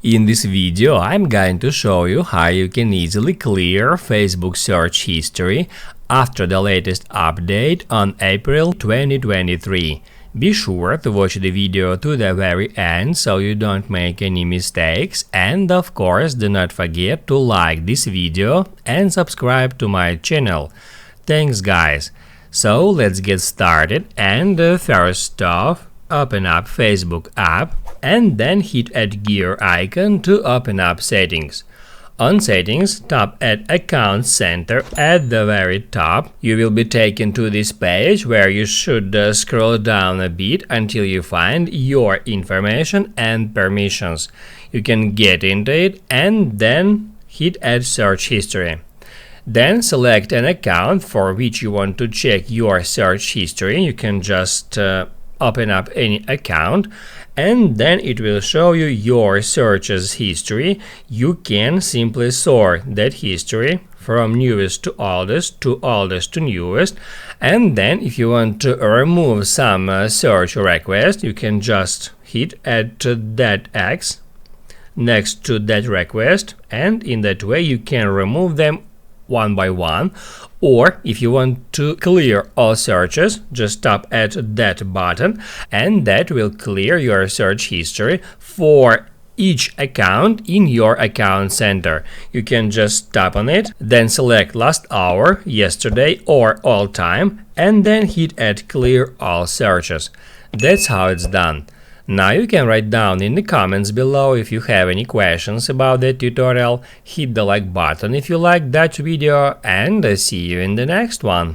In this video, I'm going to show you how you can easily clear Facebook search history after the latest update on April 2023. Be sure to watch the video to the very end so you don't make any mistakes, and of course do not forget to like this video and subscribe to my channel. Thanks guys! So let's get started, and first off, open up Facebook app and then hit add gear icon to open up settings. On settings, tap at account center at the very top. You will be taken to this page where you should scroll down a bit until you find your information and permissions. You can get into it and then hit add search history. Then select an account for which you want to check your search history. You can just open up any account and then it will show you your searches history. You can simply sort that history from newest to oldest to newest, and then if you want to remove some search request, you can just hit add to that X next to that request, and in that way you can remove them one by one. Or if you want to clear all searches, just tap at that button and that will clear your search history for each account in your account center. You can just tap on it, then select last hour, yesterday or all time, and then hit add clear all searches. That's how it's done. Now you can write down in the comments below if you have any questions about that tutorial, hit the like button if you liked that video, and see you in the next one.